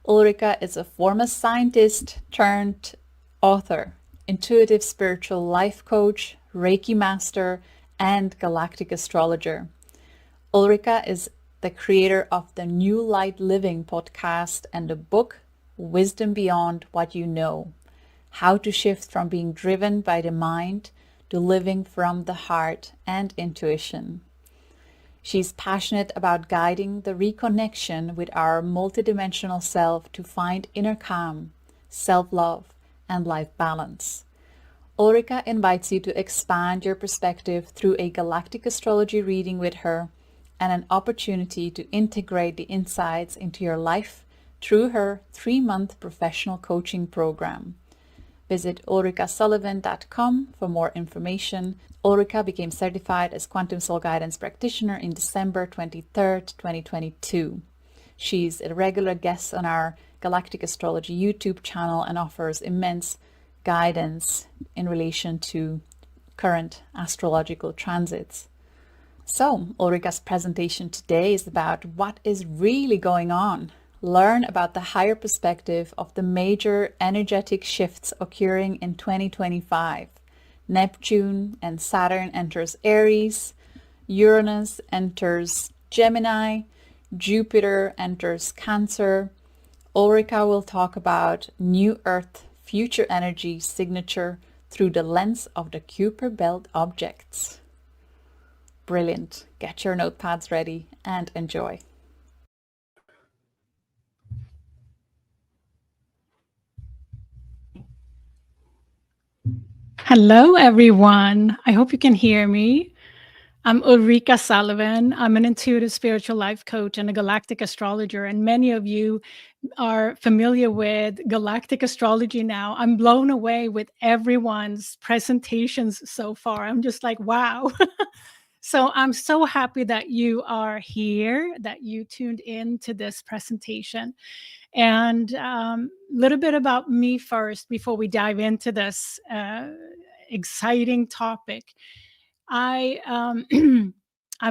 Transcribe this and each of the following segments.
Ulrika is a former scientist turned author, intuitive spiritual life coach, Reiki master, and galactic astrologer. Ulrika is the creator of the New Light Living podcast and the book Wisdom Beyond What You Know: How to Shift from Being Driven by the Mind to Living from the Heart and Intuition. She's passionate about guiding the reconnection with our multidimensional self to find inner calm, self-love, and life balance. Ulrika invites you to expand your perspective through a galactic astrology reading with her and an opportunity to integrate the insights into your life through her 3-month professional coaching program. Visit ulrikasullivan.com for more information. Ulrika became certified as Quantum Soul Guidance Practitioner in December 23rd, 2022. She's a regular guest on our Galactic Astrology YouTube channel and offers immense guidance in relation to current astrological transits. So, Ulrika's presentation today is about what is really going on. Learn about the higher perspective of the major energetic shifts occurring in 2025. Neptune and Saturn enters Aries, Uranus enters Gemini, Jupiter enters Cancer. Ulrika will talk about New Earth future energy signature through the lens of the Kuiper Belt objects. Brilliant. Get your notepads ready and enjoy. Hello, everyone. I hope you can hear me. I'm Ulrika Sullivan. I'm an intuitive spiritual life coach and a galactic astrologer, and many of you are familiar with galactic astrology now. I'm blown away with everyone's presentations so far. I'm just like, wow. So I'm so happy that you are here, that you tuned in to this presentation. And a little bit about me first before we dive into this exciting topic. I'm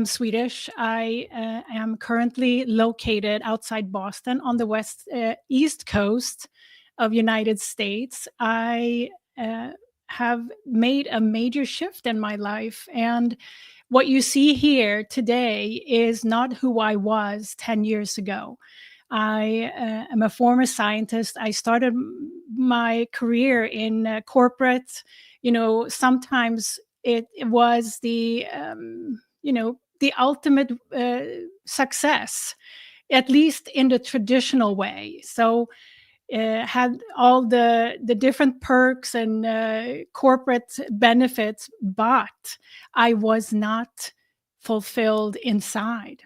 Swedish. I am currently located outside Boston on the east coast of United States. I have made a major shift in my life, and what you see here today is not who I was 10 years ago. I am a former scientist. I started my career in corporate. Sometimes it was the ultimate success, at least in the traditional way. So had all the different perks and corporate benefits, but I was not fulfilled inside.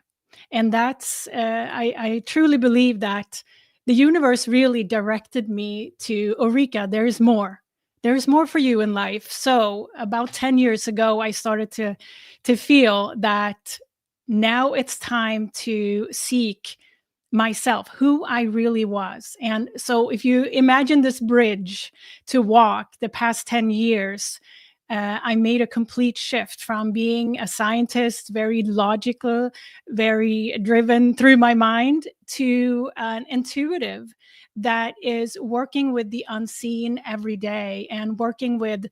And that's, I truly believe that the universe really directed me to Ulrika. There is more. There is more for you in life. So about 10 years ago, I started to feel that now it's time to seek myself, who I really was. And so if you imagine this bridge to walk the past 10 years, I made a complete shift from being a scientist, very logical, very driven through my mind, to an intuitive that is working with the unseen every day and working with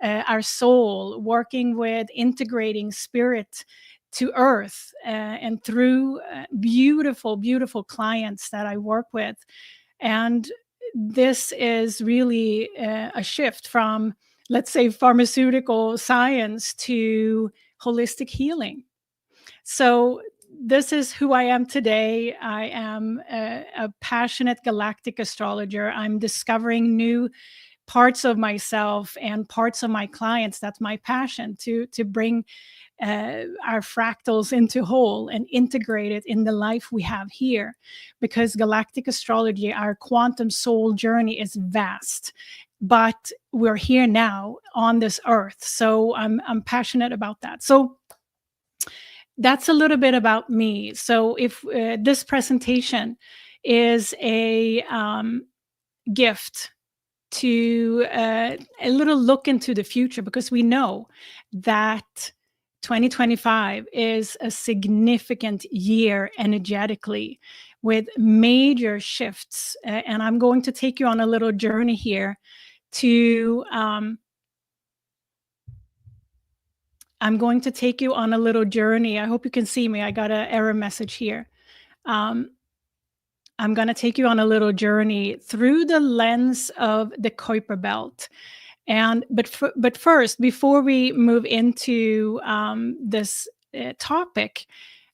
our soul, working with integrating spirit to earth and through beautiful, beautiful clients that I work with. And this is really a shift from, let's say, pharmaceutical science to holistic healing. So this is who I am today. I am a passionate galactic astrologer. I'm discovering new parts of myself and parts of my clients. That's my passion, to bring our fractals into whole and integrate it in the life we have here. Because galactic astrology, our quantum soul journey, is vast, but we're here now on this earth. So I'm passionate about that. So that's a little bit about me. So if this presentation is a gift to a little look into the future, because we know that 2025 is a significant year energetically. with major shifts. And I'm going to take you on a little journey here to I'm going to take you on a little journey. I hope you can see me. I got an error message here. I'm going to take you on a little journey through the lens of the Kuiper belt. But first, before we move into this topic,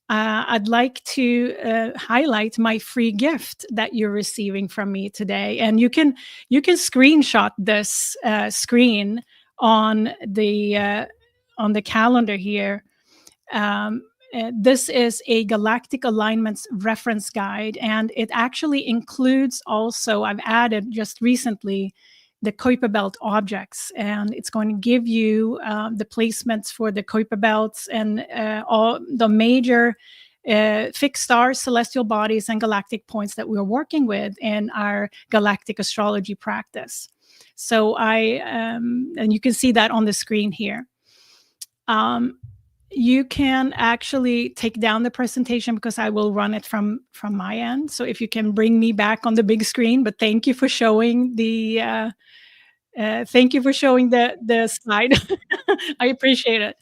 I'd like to highlight my free gift that you're receiving from me today. And you can screenshot this screen on the calendar here. This is a Galactic Alignments reference guide, and it actually includes also, I've added just recently, the Kuiper belt objects, and it's going to give you the placements for the Kuiper belts and all the major fixed stars, celestial bodies, and galactic points that we're working with in our galactic astrology practice. So and you can see that on the screen here. You can actually take down the presentation because I will run it from my end. So if you can bring me back on the big screen, but thank you for showing the slide. I appreciate it.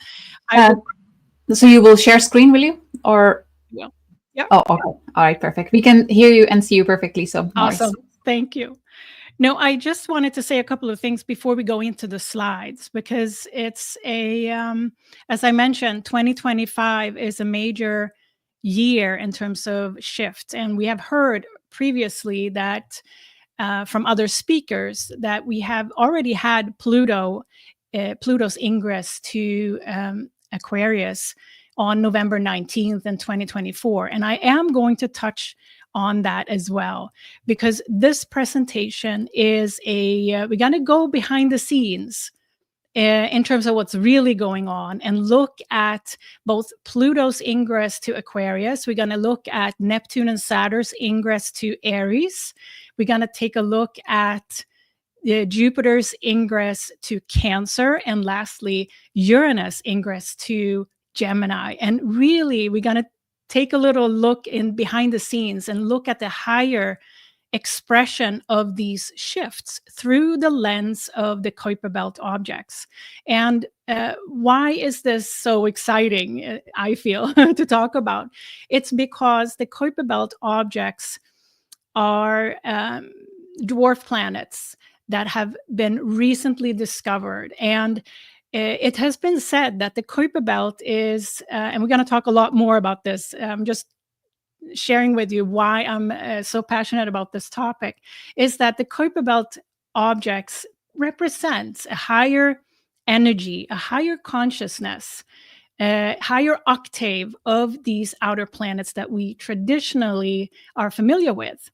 So you will share screen, will you? Or yeah. Yep. Oh, okay. All right, perfect. We can hear you and see you perfectly. So awesome. Nice. Thank you. No, I just wanted to say a couple of things before we go into the slides, because it's as I mentioned, 2025 is a major year in terms of shifts. And we have heard previously that from other speakers that we have already had Pluto's ingress to Aquarius on November 19th in 2024. And I am going to touch on that as well, because this presentation is we're going to go behind the scenes in terms of what's really going on and look at both Pluto's ingress to Aquarius. We're going to look at Neptune and Saturn's ingress to Aries. We're going to take a look at Jupiter's ingress to Cancer, and lastly, Uranus ingress to Gemini. And really, we're going to take a little look in behind the scenes and look at the higher expression of these shifts through the lens of the Kuiper belt objects. And why is this so exciting, I feel, to talk about? It's because the Kuiper belt objects are dwarf planets that have been recently discovered. And it has been said that the Kuiper belt is, and we're going to talk a lot more about this, just sharing with you why I'm so passionate about this topic, is that the Kuiper belt objects represent a higher energy, a higher consciousness, a higher octave of these outer planets that we traditionally are familiar with.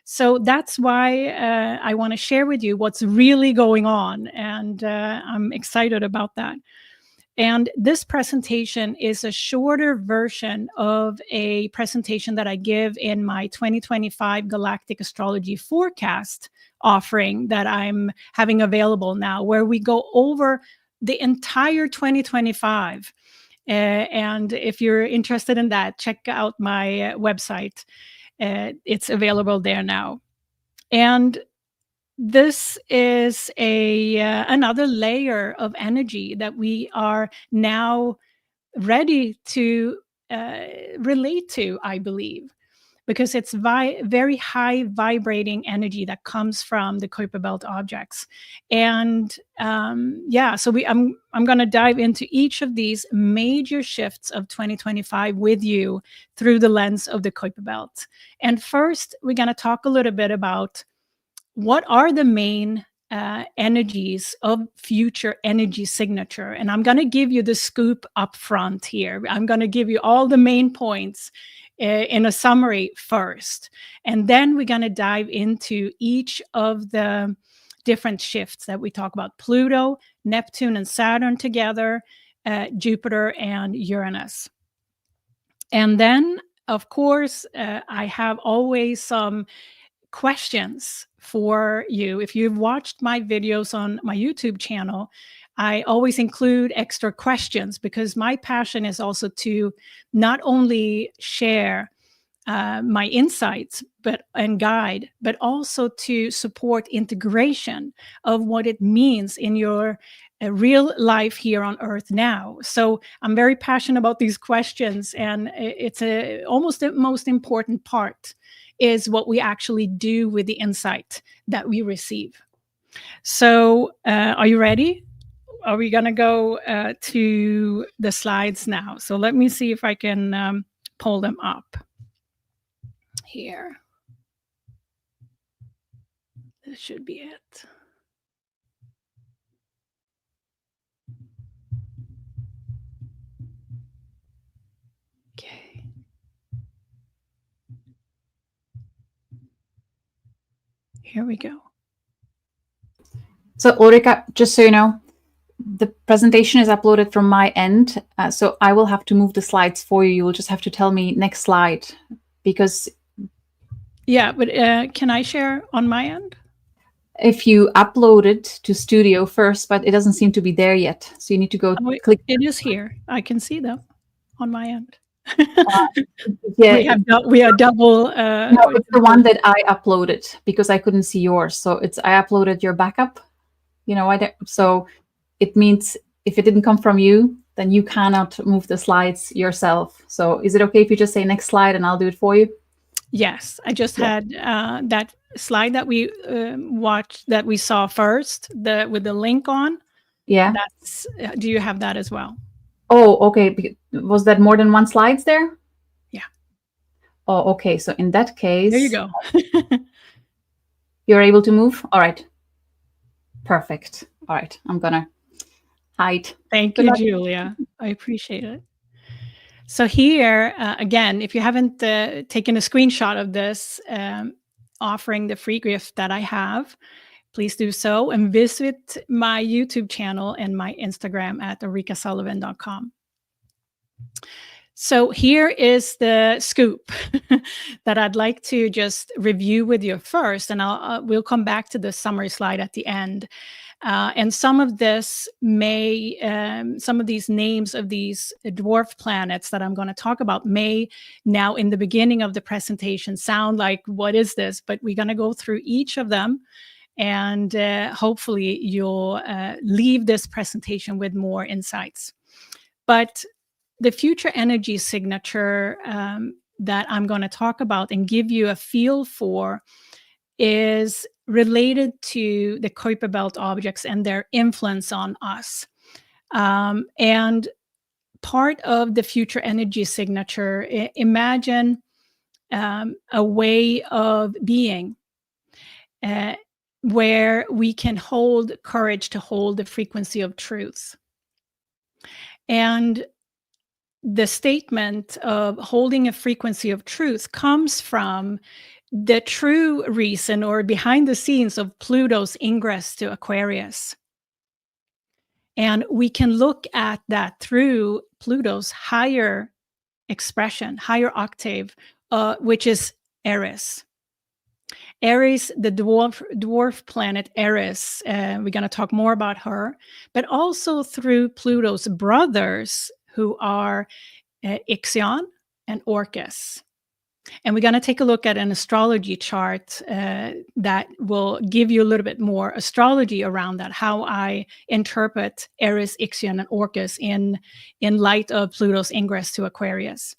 So that's why I want to share with you what's really going on, and I'm excited about that. And this presentation is a shorter version of a presentation that I give in my 2025 Galactic Astrology Forecast offering that I'm having available now, where we go over the entire 2025. And if you're interested in that, check out my website. It's available there now. And this is another layer of energy that we are now ready to relate to, I believe, because it's very high vibrating energy that comes from the Kuiper belt objects. And so I'm going to dive into each of these major shifts of 2025 with you through the lens of the Kuiper belt. And first, we're going to talk a little bit about what are the main energies of future energy signature. And I'm going to give you the scoop up front here. I'm going to give you all the main points in a summary first. And then we're going to dive into each of the different shifts that we talk about: Pluto, Neptune and Saturn together, Jupiter and Uranus. And then, of course, I have always some questions for you. If you've watched my videos on my YouTube channel, I always include extra questions, because my passion is also to not only share my insights and guide, but also to support integration of what it means in your real life here on Earth now. So I'm very passionate about these questions, and it's almost the most important part is what we actually do with the insight that we receive. So are you ready? Are we going to go to the slides now? So let me see if I can pull them up here. This should be it. Okay. Here we go. So Ulrika, just so you know, the presentation is uploaded from my end, so I will have to move the slides for you. You will just have to tell me next slide, because yeah, but can I share on my end? If you upload it to Studio first, but it doesn't seem to be there yet, so you need to go click. It is here. I can see them on my end. Yeah, we are double. No, it's the one that I uploaded because I couldn't see yours. So I uploaded your backup. You know, so it means if it didn't come from you, then you cannot move the slides yourself. So is it okay if you just say next slide and I'll do it for you? Yes, I just had that slide that we watched, that we saw first, with the link on. Yeah. Do you have that as well? Oh, okay. Was that more than one slides there? Yeah. Oh, okay. So in that case, there you go. You're able to move? All right. Perfect. All right. I'm gonna hide. Thank you, Julia. I appreciate it. So here, again, if you haven't taken a screenshot of this, offering the free gift that I have, please do so, and visit my YouTube channel and my Instagram at ulrikasullivan.com. So here is the scoop that I'd like to just review with you first, and we'll come back to the summary slide at the end. And some of this some of these names of these dwarf planets that I'm going to talk about may now in the beginning of the presentation sound like, what is this? But we're going to go through each of them, and hopefully you'll leave this presentation with more insights. But the future energy signature that I'm going to talk about and give you a feel for is related to the Kuiper belt objects and their influence on us. And part of the future energy signature, imagine a way of being where we can hold courage to hold the frequency of truth. And the statement of holding a frequency of truth comes from the true reason or behind the scenes of Pluto's ingress to Aquarius. And we can look at that through Pluto's higher expression, higher octave, which is Eris. Aries, the dwarf planet Eris, we're going to talk more about her, but also through Pluto's brothers, who are Ixion and Orcus. And we're going to take a look at an astrology chart that will give you a little bit more astrology around that, how I interpret Eris, Ixion, and Orcus in light of Pluto's ingress to Aquarius.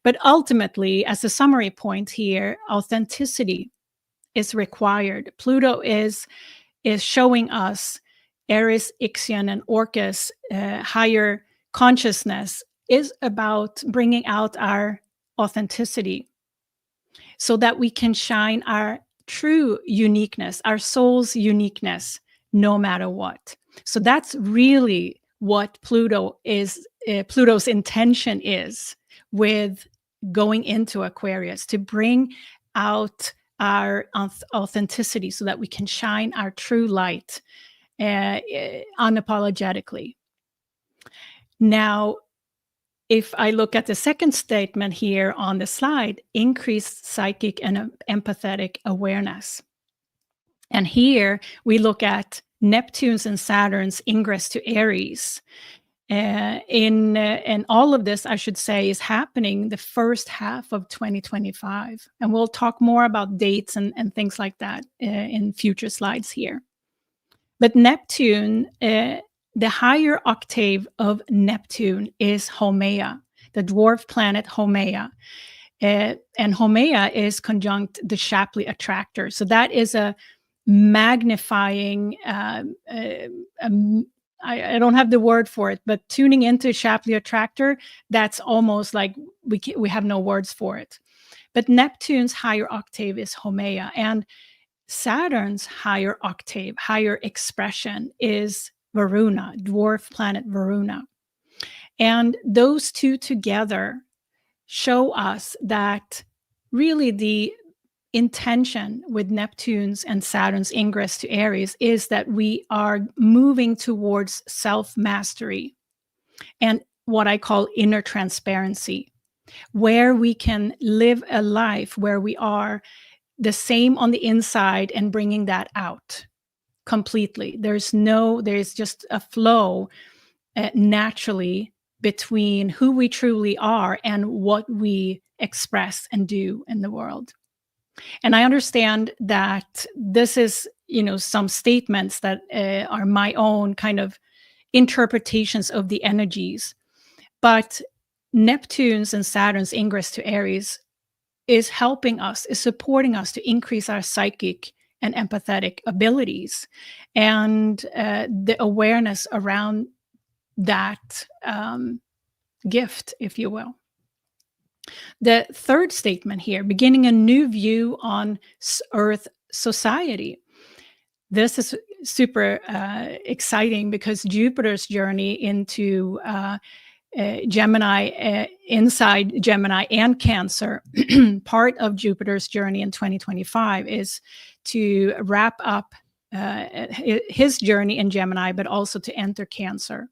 But ultimately, as a summary point here, authenticity is required. Pluto is showing us Eris, Ixion, and Orcus higher consciousness is about bringing out our authenticity so that we can shine our true uniqueness, our soul's uniqueness, no matter what. So that's really what Pluto is. Pluto's intention is with going into Aquarius, to bring out our authenticity so that we can shine our true light unapologetically. Now, if I look at the second statement here on the slide, increased psychic and empathetic awareness. And here we look at Neptune's and Saturn's ingress to Aries. And all of this, I should say, is happening the first half of 2025. And we'll talk more about dates and things like that in future slides here. But Neptune, the higher octave of Neptune is Haumea, the dwarf planet Haumea. And Haumea is conjunct the Shapley attractor. So that is a magnifying, I don't have the word for it, but tuning into Shapley attractor, that's almost like we have no words for it. But Neptune's higher octave is Haumea, and Saturn's higher octave, higher expression is Varuna, dwarf planet Varuna. And those two together show us that really the intention with Neptune's and Saturn's ingress to Aries is that we are moving towards self-mastery and what I call inner transparency, where we can live a life where we are the same on the inside and bringing that out completely. There's just a flow naturally between who we truly are and what we express and do in the world. And I understand that this is, some statements that are my own kind of interpretations of the energies. But Neptune's and Saturn's ingress to Aries is helping us, is supporting us to increase our psychic and empathetic abilities and the awareness around that gift, if you will. The third statement here, beginning a new view on Earth society. This is super exciting because Jupiter's journey into Gemini, inside Gemini and Cancer, part of Jupiter's journey in 2025 is to wrap up his journey in Gemini, but also to enter Cancer.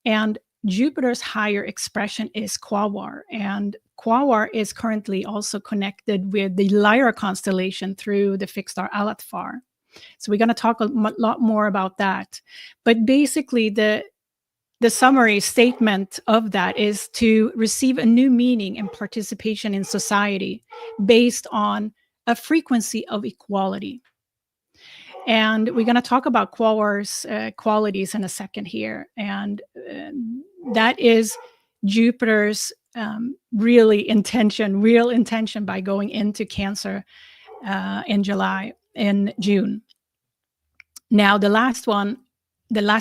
And Jupiter's higher expression is Quaoar, and Quaoar is currently also connected with the Lyra constellation through the fixed star Alatfar. So we're going to talk a lot more about that. But basically, the summary statement of that is to receive a new meaning and participation in society based on a frequency of equality. And we're going to talk about Quaoar's qualities in a second here. And that is Jupiter's real intention by going into Cancer in June. Now, the last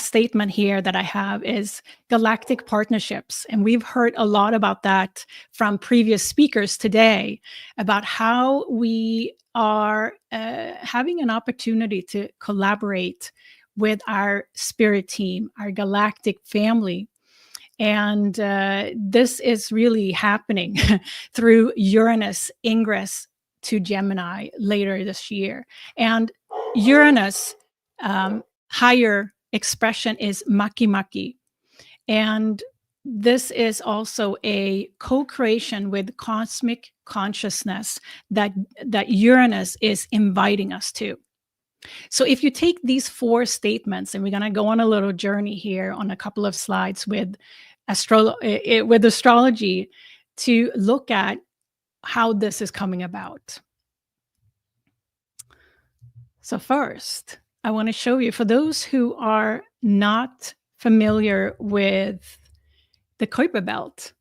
statement here that I have is galactic partnerships. And we've heard a lot about that from previous speakers today, about how we are having an opportunity to collaborate with our spirit team, our galactic family. And this is really happening through Uranus ingress to Gemini later this year. And Uranus higher expression is Makemake. And this is also a co-creation with cosmic consciousness that Uranus is inviting us to. So if you take these four statements, and we're going to go on a little journey here on a couple of slides with astrology to look at how this is coming about. So first, I want to show you, for those who are not familiar with the Kuiper belt,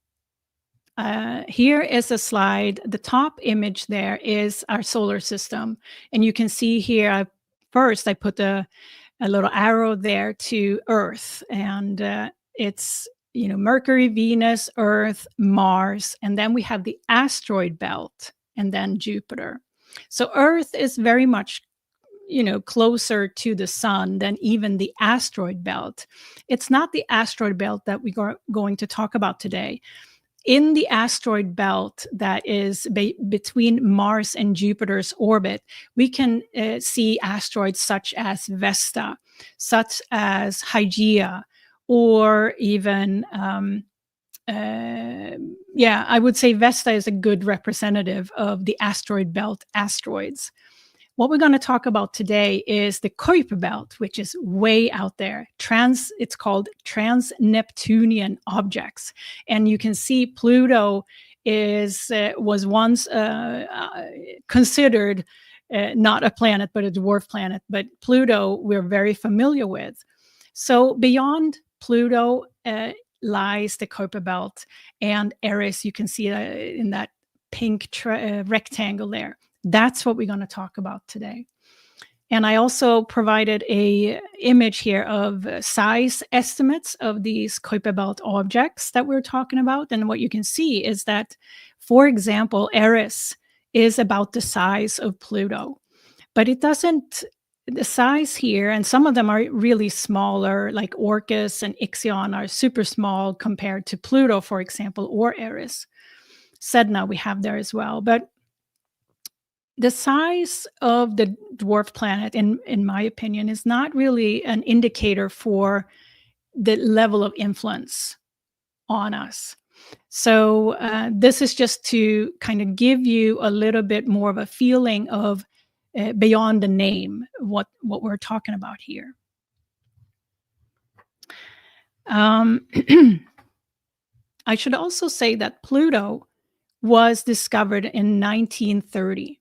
here is a slide. The top image there is our solar system. And you can see here, first I put a little arrow there to Earth. And it's, Mercury, Venus, Earth, Mars. And then we have the asteroid belt and then Jupiter. So Earth is very much closer to the sun than even the asteroid belt. It's not the asteroid belt that we are going to talk about today. In the asteroid belt that is between Mars and Jupiter's orbit, we can see asteroids such as Vesta, such as Hygeia, or even, I would say Vesta is a good representative of the asteroid belt asteroids. what we're going to talk about today is the Kuiper belt, which is way out there. It's called trans-Neptunian objects. And you can see Pluto was once considered not a planet, but a dwarf planet. But Pluto, we're very familiar with. So beyond Pluto lies the Kuiper belt and Eris. You can see in that pink rectangle there. That's what we're going to talk about today. And I also provided a image here of size estimates of these Kuiper belt objects that we're talking about. And what you can see is that, for example, Eris is about the size of Pluto, but it doesn't, the size here, and some of them are really smaller, like Orcus and Ixion are super small compared to Pluto, for example, or Eris. Sedna we have there as well. But the size of the dwarf planet, in my opinion, is not really an indicator for the level of influence on us. So this is just to kind of give you a little bit more of a feeling of beyond the name, what we're talking about here. I should also say that Pluto was discovered in 1930.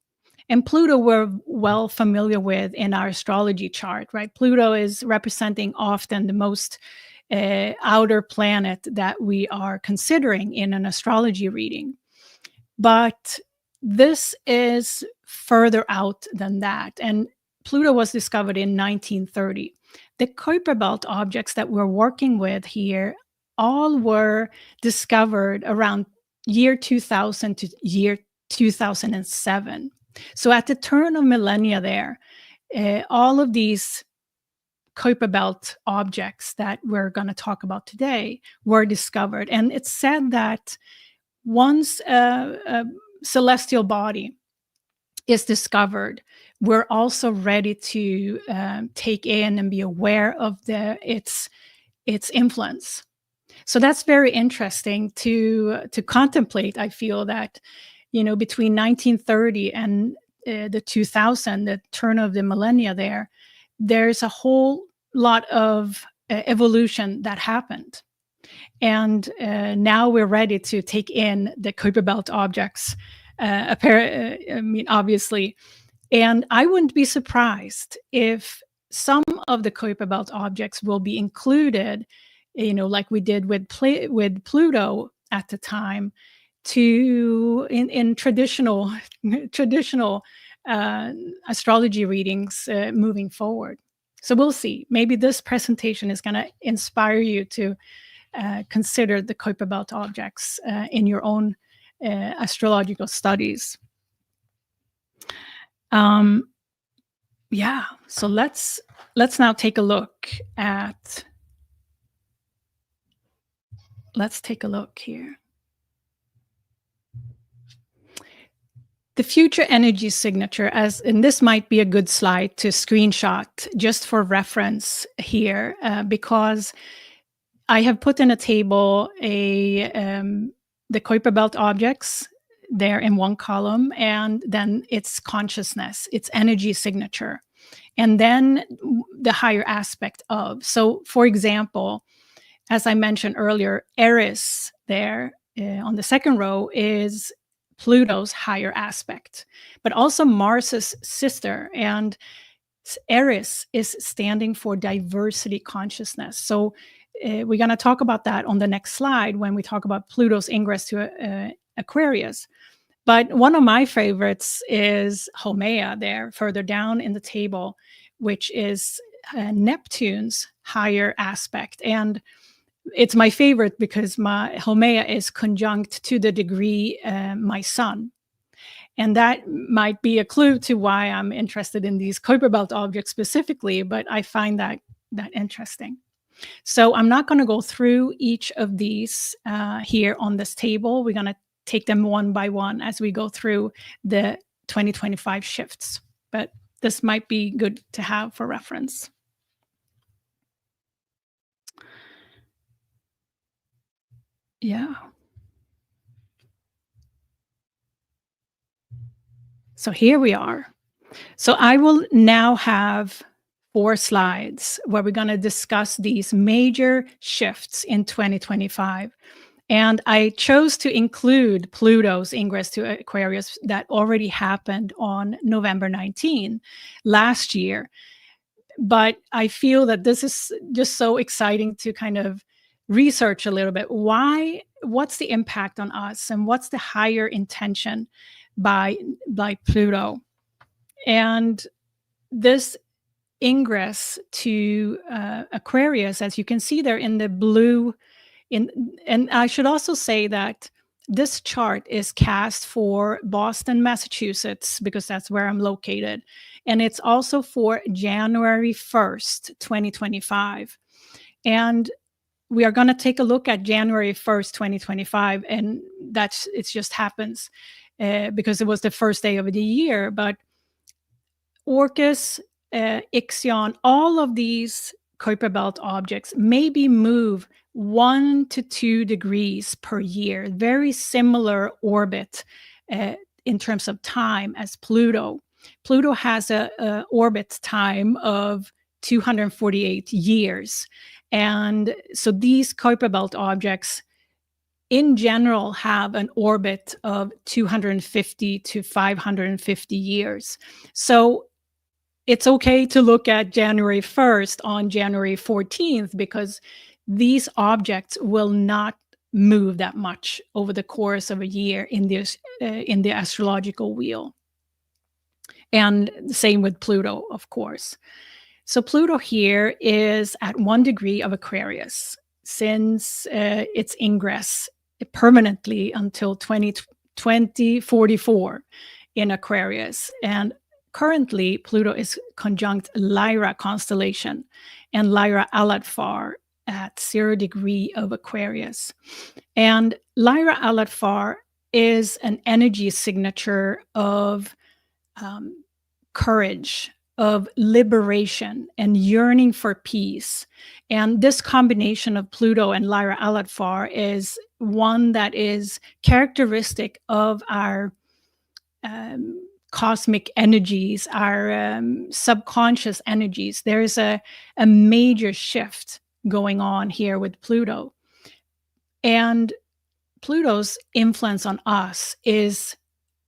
And Pluto we're well familiar with in our astrology chart, right? Pluto is representing often the most outer planet that we are considering in an astrology reading. But this is further out than that. And Pluto was discovered in 1930. The Kuiper belt objects that we're working with here all were discovered around year 2000 to year 2007. So at the turn of millennia there, all of these Kuiper belt objects that we're going to talk about today were discovered. And it's said that once a celestial body is discovered, we're also ready to take in and be aware of its influence. So that's very interesting to contemplate. I feel that, between 1930 and the 2000, the turn of the millennia there's a whole lot of evolution that happened. And now we're ready to take in the Kuiper belt objects, obviously. And I wouldn't be surprised if some of the Kuiper belt objects will be included, like we did with Pluto at the time, in traditional astrology readings moving forward. So we'll see. Maybe this presentation is going to inspire you to consider the Kuiper belt objects in your own astrological studies. So let's now take a look at. Let's take a look here. The future energy signature, and this might be a good slide to screenshot just for reference here, because I have put in a table the Kuiper belt objects there in one column, and then its consciousness, its energy signature, and then the higher aspect of. So, for example, as I mentioned earlier, Eris there on the second row is Pluto's higher aspect, but also Mars's sister, and Eris is standing for diversity consciousness. So we're going to talk about that on the next slide when we talk about Pluto's ingress to Aquarius. But one of my favorites is Haumea there further down in the table, which is Neptune's higher aspect. And it's my favorite because my Haumea is conjunct to the degree my sun. And that might be a clue to why I'm interested in these Kuiper belt objects specifically, but I find that interesting. So I'm not going to go through each of these here on this table. We're going to take them one by one as we go through the 2025 shifts. But this might be good to have for reference. Yeah. So here we are. So I will now have 4 slides where we're going to discuss these major shifts in 2025. And I chose to include Pluto's ingress to Aquarius that already happened on November 19 last year. But I feel that this is just so exciting to kind of research a little bit. What's the impact on us, and what's the higher intention by Pluto? And this ingress to Aquarius, as you can see there in the blue, and I should also say that this chart is cast for Boston, Massachusetts, because that's where I'm located. And it's also for January 1st, 2025. And we are going to take a look at January 1st, 2025. And it just happens because it was the first day of the year. But Orcus, Ixion, all of these Kuiper belt objects maybe move 1 to 2 degrees per year, very similar orbit in terms of time as Pluto. Pluto has a orbit time of 248 years. And so these Kuiper belt objects in general have an orbit of 250 to 550 years. So it's okay to look at January 1st on January 14th because these objects will not move that much over the course of a year in the astrological wheel. And same with Pluto, of course. So Pluto here is at 1 degree of Aquarius since its ingress permanently until 2044 in Aquarius. And currently, Pluto is conjunct Lyra constellation and Lyra Aladfar at 0 degree of Aquarius. And Lyra Aladfar is an energy signature of courage, of liberation and yearning for peace. And this combination of Pluto and Lyra Aladfar is one that is characteristic of our cosmic energies, our subconscious energies. There's a major shift going on here with Pluto. And Pluto's influence on us is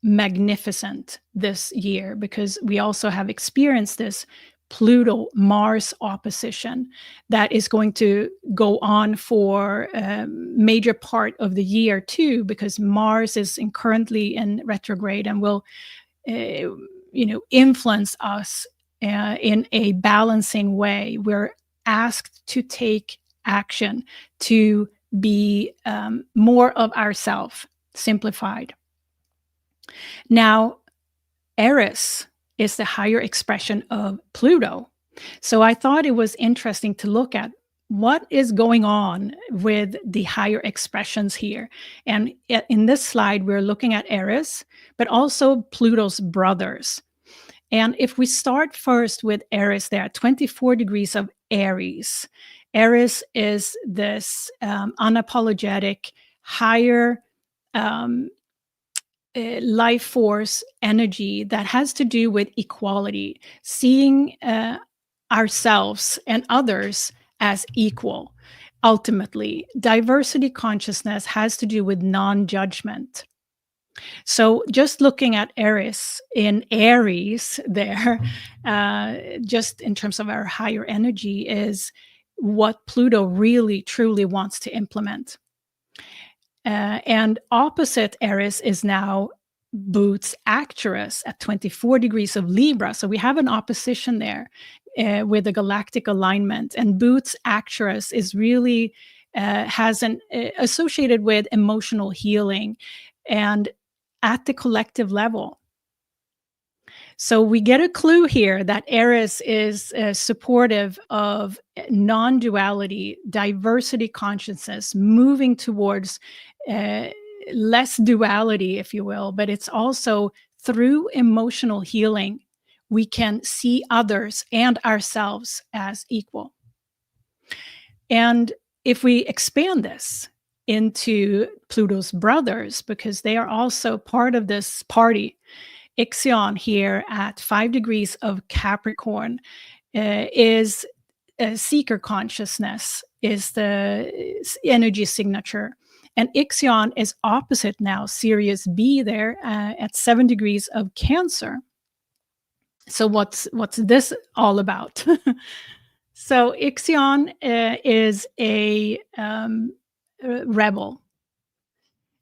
magnificent this year because we also have experienced this Pluto-Mars opposition that is going to go on for a major part of the year too, because Mars is currently in retrograde and will influence us in a balancing way. We're asked to take action, to be more of ourself, simplified. Now, Eris is the higher expression of Pluto. So I thought it was interesting to look at what is going on with the higher expressions here. And in this slide, we're looking at Eris, but also Pluto's brothers. And if we start first with Eris, there are 24 degrees of Aries. Eris is this unapologetic, higher life force energy that has to do with equality, seeing ourselves and others as equal. Ultimately, diversity consciousness has to do with non-judgment. So just looking at Eris in Aries there, just in terms of our higher energy, is what Pluto really, truly wants to implement. And opposite Eris is now Booth's Arcturus at 24 degrees of Libra. So we have an opposition there with a galactic alignment. And Booth's Arcturus is really has an associated with emotional healing and at the collective level. So we get a clue here that Eris is supportive of non-duality, diversity consciousness, moving towards less duality, if you will, but it's also through emotional healing, we can see others and ourselves as equal. And if we expand this into Pluto's brothers, because they are also part of this party, Ixion here at 5 degrees of Capricorn is seeker consciousness, is the energy signature. And Ixion is opposite now, Sirius B there at 7 degrees of Cancer. So what's this all about? So Ixion is a rebel.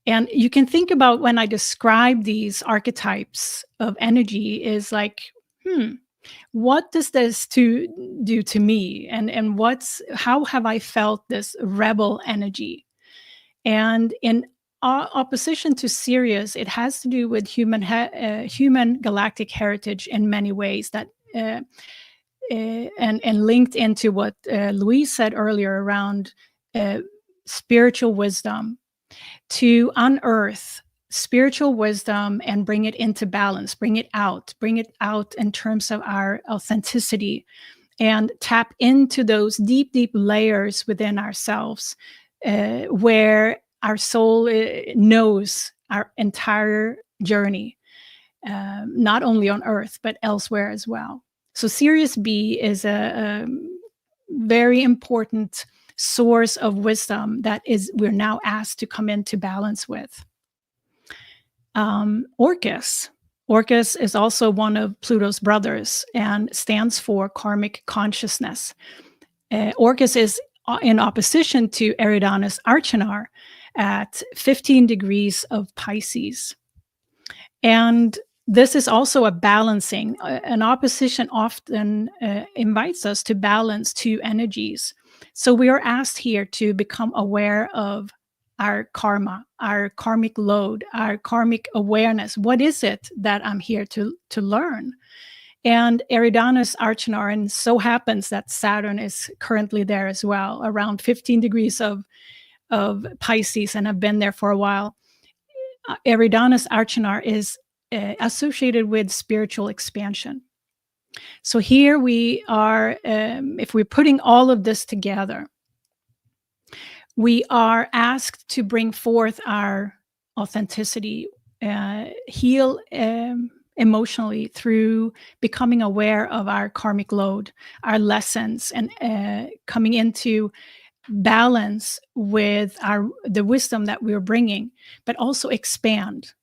And you can think about when I describe these archetypes of energy is like, what does this do to me? And how have I felt this rebel energy? And in opposition to Sirius, it has to do with human galactic heritage in many ways that and linked into what Louise said earlier around spiritual wisdom, to unearth spiritual wisdom and bring it into balance, bring it out in terms of our authenticity, and tap into those deep layers within ourselves where our soul knows our entire journey, not only on Earth, but elsewhere as well. So Sirius B is a very important source of wisdom that we're now asked to come into balance with. Orcus is also one of Pluto's brothers and stands for karmic consciousness. Orcus is in opposition to Eridanus Arcanar at 15 degrees of Pisces. And this is also a balancing. An opposition often invites us to balance two energies. So we are asked here to become aware of our karma, our karmic load, our karmic awareness. What is it that I'm here to learn? And Eridanus Arcanar, and so happens that Saturn is currently there as well, around 15 degrees of Pisces, and have been there for a while. Eridanus Arcanar is associated with spiritual expansion. So here we are, if we're putting all of this together, we are asked to bring forth our authenticity, heal emotionally through becoming aware of our karmic load, our lessons, and coming into balance with the wisdom that we're bringing, but also expand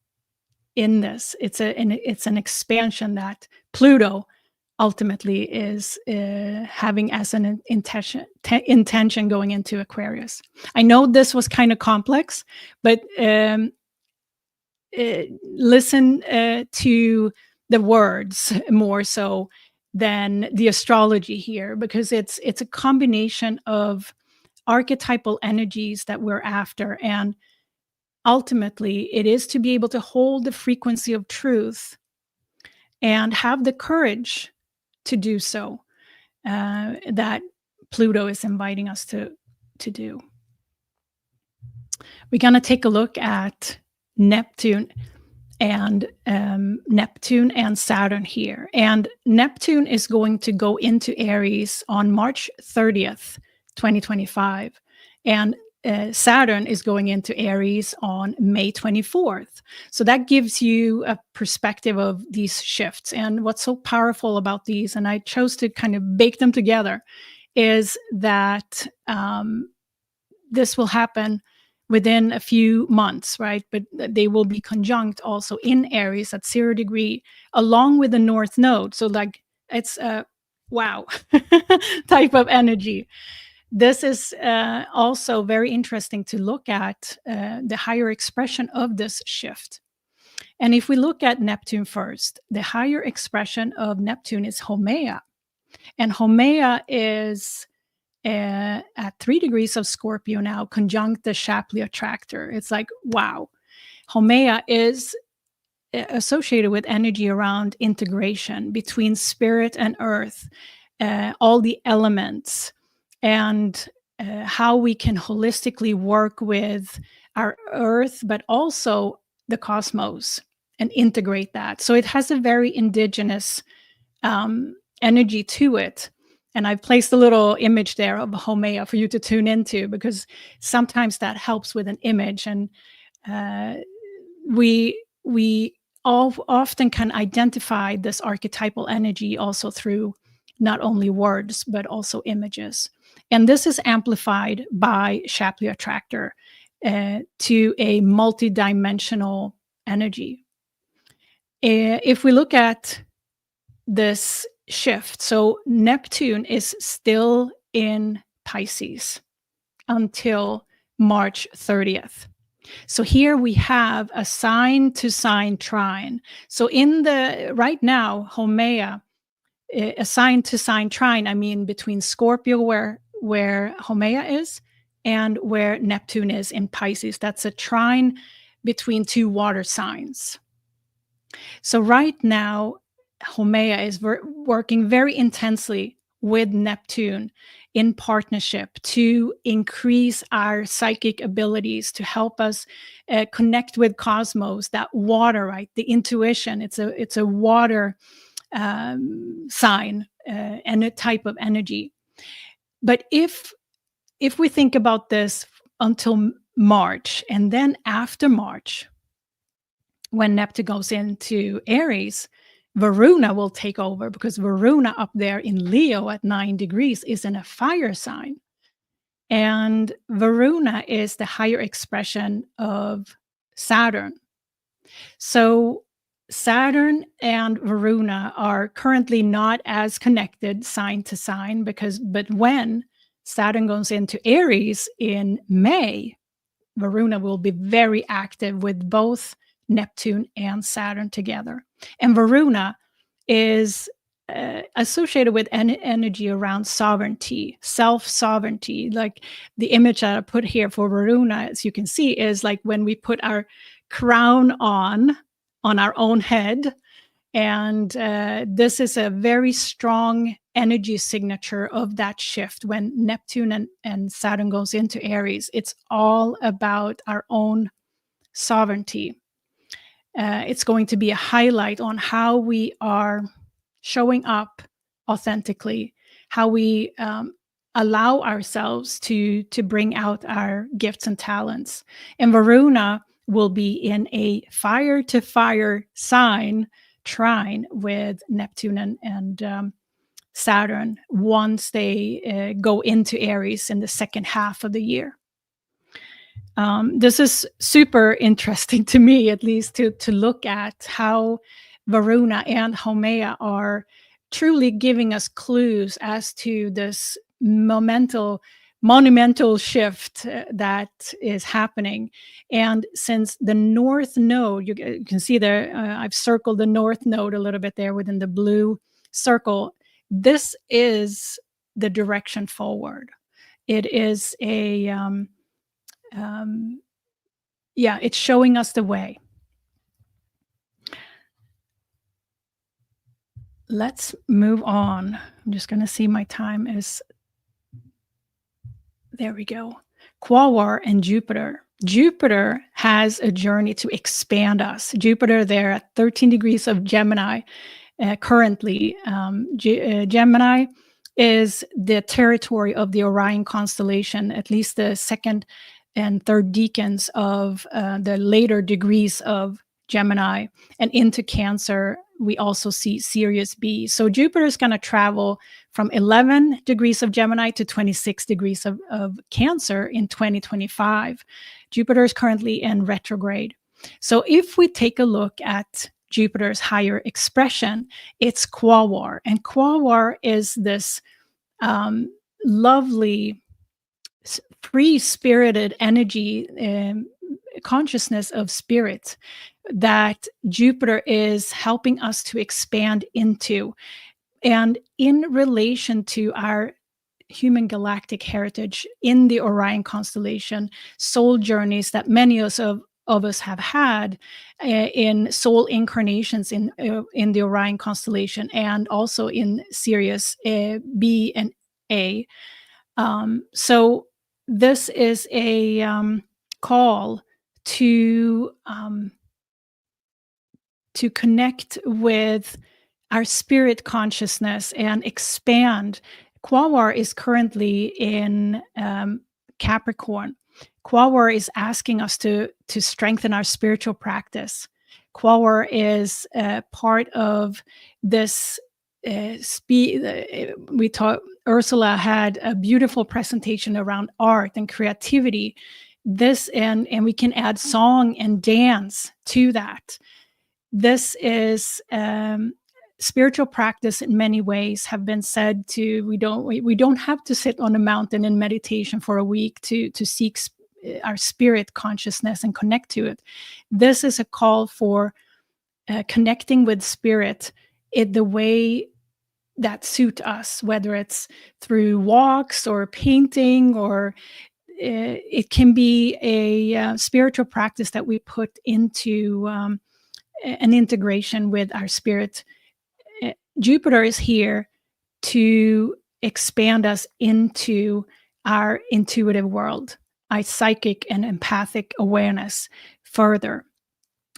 in this. It's an expansion that Pluto ultimately is having as an intention going into Aquarius. I know this was kind of complex, but listen to the words more so than the astrology here, because it's a combination of archetypal energies that we're after, and ultimately it is to be able to hold the frequency of truth and have the courage to do so, that Pluto is inviting us to do. We're going to take a look at Neptune and Saturn here. And Neptune is going to go into Aries on March 30th, 2025. And Saturn is going into Aries on May 24th. So that gives you a perspective of these shifts. And what's so powerful about these, and I chose to kind of bake them together, is that this will happen within a few months, right? But they will be conjunct also in Aries at 0 degree, along with the North Node. So like it's a wow type of energy. This is also very interesting to look at the higher expression of this shift. And if we look at Neptune first, the higher expression of Neptune is Haumea. And Haumea is at 3 degrees of Scorpio now, conjunct the Shapley attractor. It's like, wow. Haumea is associated with energy around integration between spirit and earth, all the elements, and how we can holistically work with our earth, but also the cosmos, and integrate that. So it has a very indigenous energy to it. And I've placed a little image there of Haumea for you to tune into, because sometimes that helps with an image. And we often can identify this archetypal energy also through not only words, but also images. And this is amplified by Shapley attractor to a multidimensional energy. If we look at this shift, so Neptune is still in Pisces until March 30th. So here we have a sign to sign trine. So right now, Haumea, a sign to sign trine, I mean between Scorpio where Haumea is and where Neptune is in Pisces. That's a trine between two water signs. So right now, Haumea is working very intensely with Neptune in partnership to increase our psychic abilities, to help us connect with cosmos, that water, right? The intuition. It's a water sign and a type of energy. But if we think about this until March, and then after March, when Neptune goes into Aries, Varuna will take over, because Varuna up there in Leo at 9 degrees is in a fire sign. And Varuna is the higher expression of Saturn. So Saturn and Varuna are currently not as connected sign to sign, but when Saturn goes into Aries in May, Varuna will be very active with both Neptune and Saturn together. And Varuna is associated with energy around sovereignty, self-sovereignty. Like the image that I put here for Varuna, as you can see, is like when we put our crown on our own head. And this is a very strong energy signature of that shift when Neptune and Saturn goes into Aries. It's all about our own sovereignty. It's going to be a highlight on how we are showing up authentically, how we allow ourselves to bring out our gifts and talents. And Varuna will be in a fire to fire sign trine with Neptune and Saturn once they go into Aries in the second half of the year. This is super interesting to me, at least, to look at how Varuna and Haumea are truly giving us clues as to this monumental shift that is happening. And since the North Node, you can see there, I've circled the North Node a little bit there within the blue circle. This is the direction forward. It is it's showing us the way. Let's move on. I'm just going to see my time is. There we go. Quaoar and Jupiter. Jupiter has a journey to expand us. Jupiter there at 13 degrees of Gemini currently. Gemini is the territory of the Orion constellation, at least the second and third decans of the later degrees of Gemini. And into Cancer, we also see Sirius B. So Jupiter is going to travel from 11 degrees of Gemini to 26 degrees of Cancer in 2025. Jupiter is currently in retrograde. So if we take a look at Jupiter's higher expression, it's Quaoar. And Quaoar is this lovely, free-spirited energy, consciousness of spirit that Jupiter is helping us to expand into. And in relation to our human galactic heritage in the Orion constellation, soul journeys that many of us have had in soul incarnations in the Orion constellation, and also in Sirius B and A. So this is a call to connect with our spirit consciousness and expand. Quaoar is currently in Capricorn. Quaoar is asking us to strengthen our spiritual practice. Quaoar is part of this we taught Ursula had a beautiful presentation around art and creativity. This and we can add song and dance to that. This is spiritual practice in many ways have been said to we don't have to sit on a mountain in meditation for a week to seek our spirit consciousness and connect to it. This is a call for connecting with spirit in the way that suit us, whether it's through walks or painting, or it can be a spiritual practice that we put into an integration with our spirit. Jupiter is here to expand us into our intuitive world, our psychic and empathic awareness further.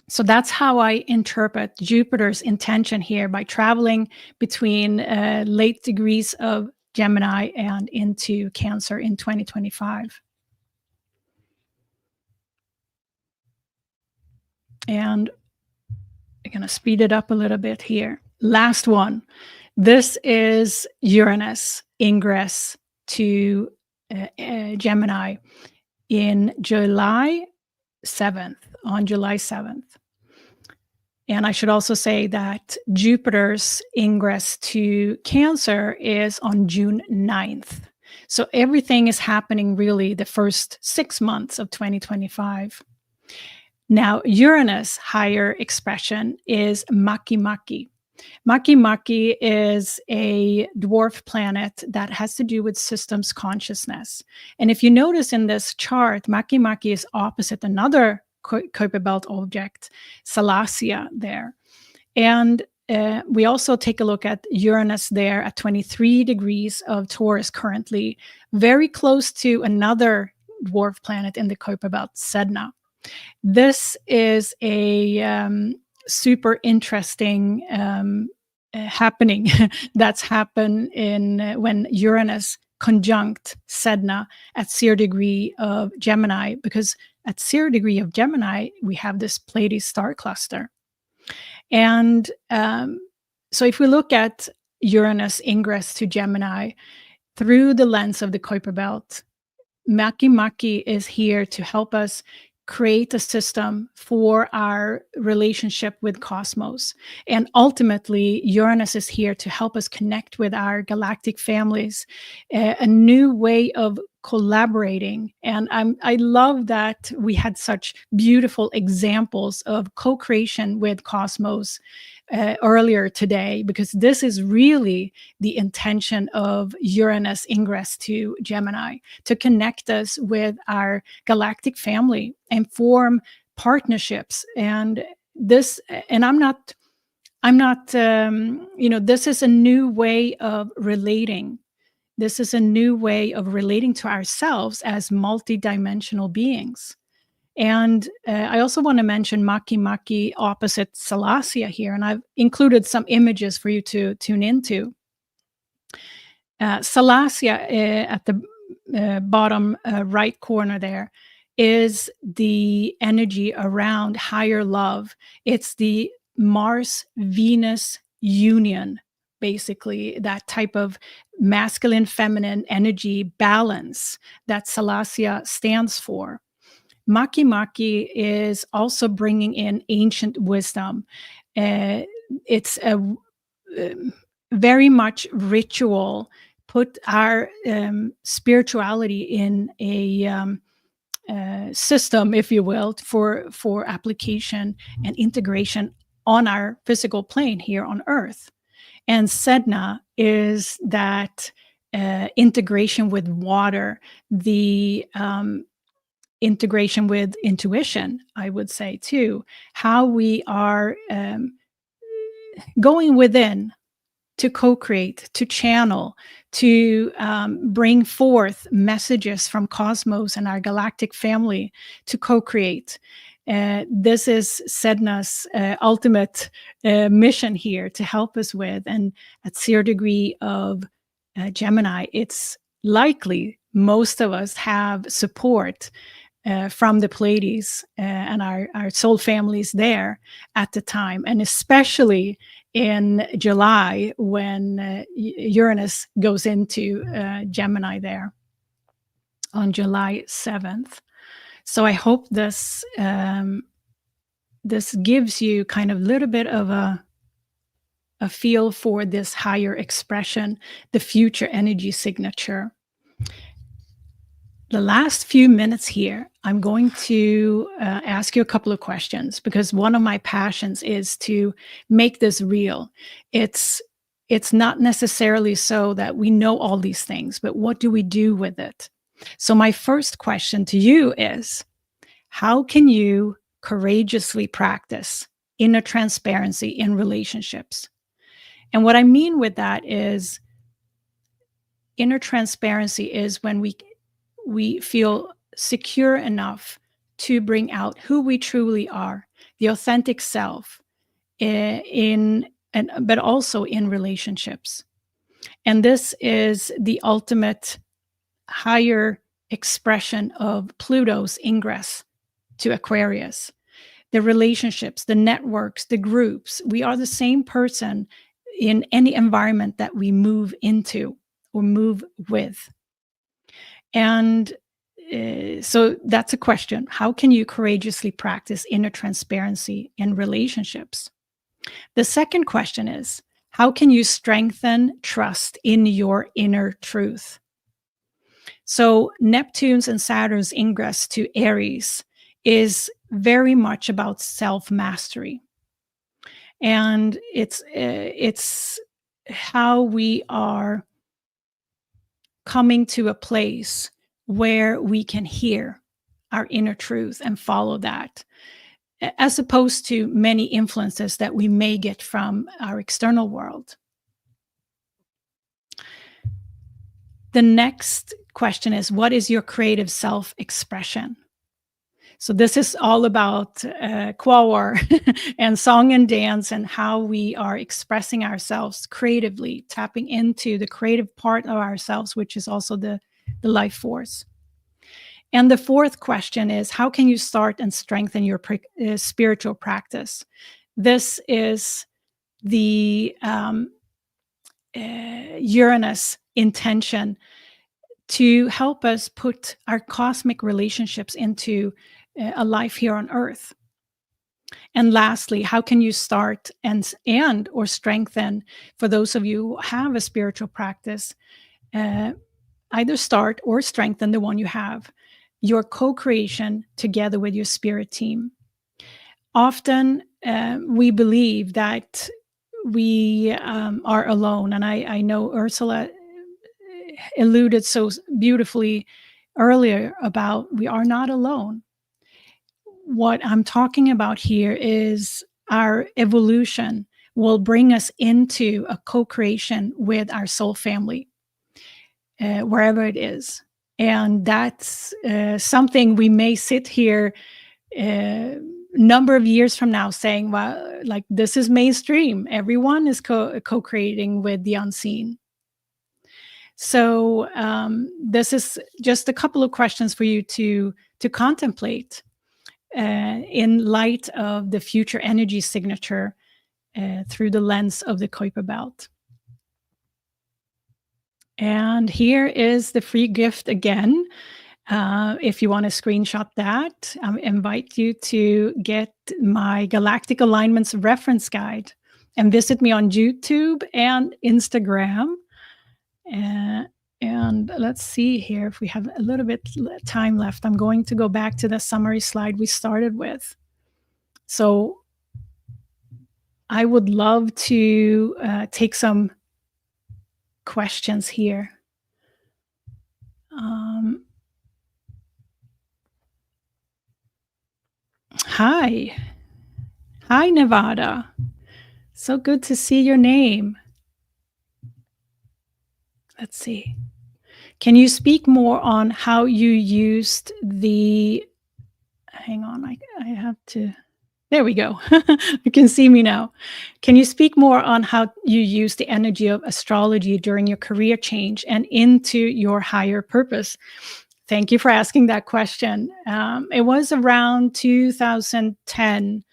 So that's how I interpret Jupiter's intention here by traveling between late degrees of Gemini and into Cancer in 2025. And I'm going to speed it up a little bit here. Last one. This is Uranus ingress to Gemini in July 7th, on July 7th. And I should also say that Jupiter's ingress to Cancer is on June 9th. So everything is happening really the first 6 months of 2025. Now, Uranus' higher expression is Makemake. Makemake is a dwarf planet that has to do with systems consciousness. And if you notice in this chart, Makemake is opposite another Kuiper belt object, Salacia there. And we also take a look at Uranus there at 23 degrees of Taurus currently, very close to another dwarf planet in the Kuiper belt, Sedna. This is a super interesting happening that's happened when Uranus conjunct Sedna at 0 degree of Gemini, because at 0 degree of Gemini, we have this Pleiades star cluster. And so if we look at Uranus ingress to Gemini through the lens of the Kuiper belt, Makemake is here to help us create a system for our relationship with cosmos. And ultimately, Uranus is here to help us connect with our galactic families, a new way of collaborating. And I love that we had such beautiful examples of co-creation with cosmos earlier today, because this is really the intention of Uranus ingress to Gemini, to connect us with our galactic family and form partnerships. And this, and I'm not, this is a new way of relating. This is a new way of relating to ourselves as multidimensional beings. And I also want to mention Makemake opposite Salacia here, and I've included some images for you to tune into. Salacia at the bottom right corner there is the energy around higher love. It's the Mars-Venus union, basically, that type of masculine-feminine energy balance that Salacia stands for. Makemake is also bringing in ancient wisdom. It's a very much ritual, put our spirituality in a system, if you will, for application and integration on our physical plane here on Earth. And Sedna is that integration with water, the integration with intuition, I would say too, how we are going within to co-create, to channel, to bring forth messages from cosmos and our galactic family to co-create. This is Sedna's ultimate mission here to help us with. And at 0 degree of Gemini, it's likely most of us have support from the Pleiades and our soul families there at the time, and especially in July when Uranus goes into Gemini there on July 7th. So I hope this this gives you kind of a little bit of a feel for this higher expression, the future energy signature. The last few minutes here, I'm going to ask you a couple of questions, because one of my passions is to make this real. It's not necessarily so that we know all these things, but what do we do with it? So my first question to you is, how can you courageously practice inner transparency in relationships? And what I mean with that is, inner transparency is when we feel secure enough to bring out who we truly are, the authentic self, but also in relationships. And this is the ultimate higher expression of Pluto's ingress to Aquarius. The relationships, the networks, the groups, we are the same person in any environment that we move into or move with. And so that's a question. How can you courageously practice inner transparency in relationships? The second question is, how can you strengthen trust in your inner truth? So Neptune's and Saturn's ingress to Aries is very much about self-mastery. And it's how we are coming to a place where we can hear our inner truth and follow that, as opposed to many influences that we may get from our external world. The next question is, what is your creative self-expression? So this is all about Quaoar and song and dance, and how we are expressing ourselves creatively, tapping into the creative part of ourselves, which is also the life force. And the fourth question is, how can you start and strengthen your spiritual practice? This is the Uranus intention to help us put our cosmic relationships into a life here on Earth. And lastly, how can you start and or strengthen, for those of you who have a spiritual practice, either start or strengthen the one you have, your co-creation together with your spirit team. Often we believe that we are alone, and I know Ursula alluded so beautifully earlier about we are not alone. What I'm talking about here is our evolution will bring us into a co-creation with our soul family, wherever it is. And that's something we may sit here number of years from now saying, well, like, this is mainstream. Everyone is co-creating with the unseen. So this is just a couple of questions for you to contemplate in light of the future energy signature through the lens of the Kuiper belt. And here is the free gift again. If you want to screenshot that, I invite you to get my Galactic Alignments reference guide and visit me on YouTube and Instagram. And let's see here if we have a little bit time left. I'm going to go back to the summary slide we started with. So I would love to take some questions here. Hi, Nevada. So good to see your name. Let's see. Can you speak more on how you used the, hang on, I have to, there we go. You can see me now. Can you speak more on how you use the energy of astrology during your career change and into your higher purpose? Thank you for asking that question. It was around 2010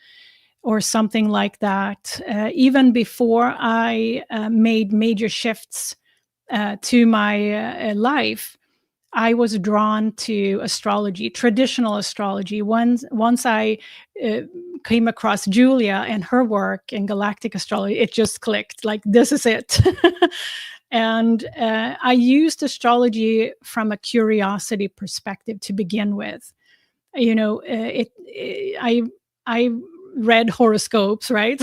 or something like that. Even before I made major shifts to my life, I was drawn to astrology, traditional astrology. Once I came across Julia and her work in Galactic Astrology, it just clicked. Like, this is it. And I used astrology from a curiosity perspective to begin with. You know, I read horoscopes, right?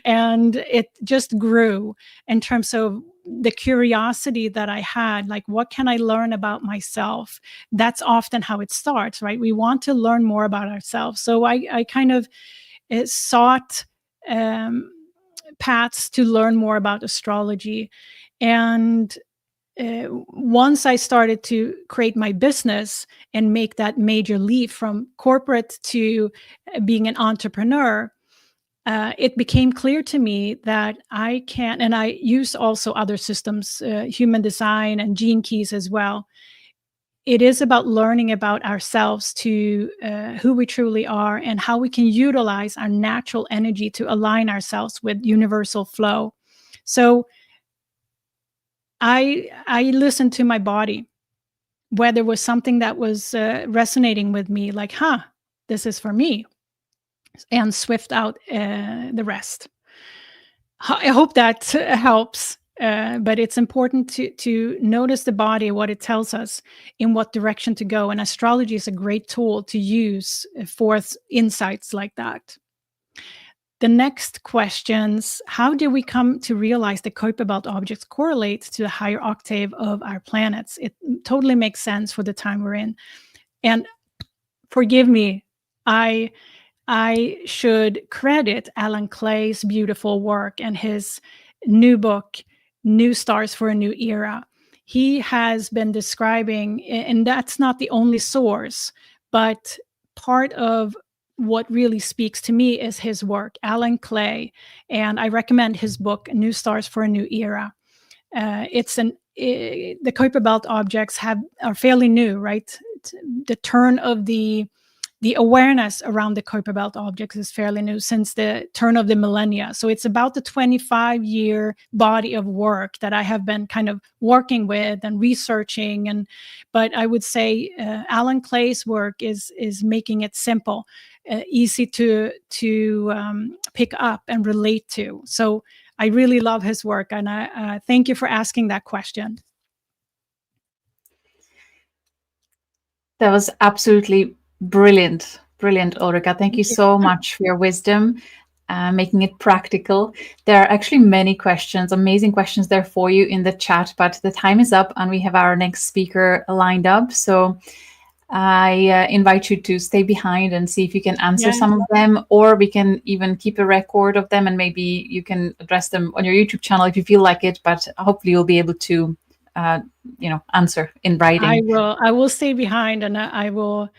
And it just grew in terms of the curiosity that I had, like, what can I learn about myself? That's often how it starts, right? We want to learn more about ourselves. So I kind of sought paths to learn more about astrology. And once I started to create my business and make that major leap from corporate to being an entrepreneur, it became clear to me that I can, and I use also other systems, human design and gene keys as well. It is about learning about ourselves, to who we truly are and how we can utilize our natural energy to align ourselves with universal flow. So I listened to my body, where there was something that was resonating with me, like, this is for me, and swift out the rest. I hope that helps. But it's important to notice the body, what it tells us, in what direction to go. And astrology is a great tool to use for insights like that. The next questions: how do we come to realize the Kuiper belt objects correlate to the higher octave of our planets? It totally makes sense for the time we're in. And forgive me, I should credit Alan Clay's beautiful work and his new book, New Stars for a New Era. He has been describing, and that's not the only source, but part of what really speaks to me is his work, Alan Clay, and I recommend his book, New Stars for a New Era. The Kuiper belt objects are fairly new, right? The turn of the awareness around the Kuiper belt objects is fairly new, since the turn of the millennia. So it's about the 25-year body of work that I have been kind of working with and researching. But I would say Alan Clay's work is making it simple, easy to pick up and relate to. So I really love his work, and I thank you for asking that question. That was absolutely brilliant, Ulrika. Thank you so much for your wisdom, making it practical. There are actually many questions, amazing questions there for you in the chat, but the time is up and we have our next speaker lined up. So I invite you to stay behind and see if you can answer some of them, or we can even keep a record of them and maybe you can address them on your YouTube channel if you feel like it, but hopefully you'll be able to answer in writing. I will stay behind and I will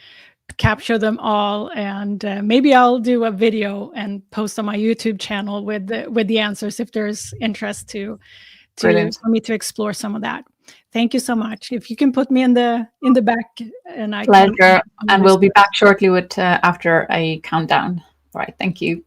capture them all, and maybe I'll do a video and post on my YouTube channel with the answers if there's interest for me to explore some of that. Thank you so much. If you can put me in the back, and I pleasure, and we'll be back shortly with after a countdown. All right, thank you.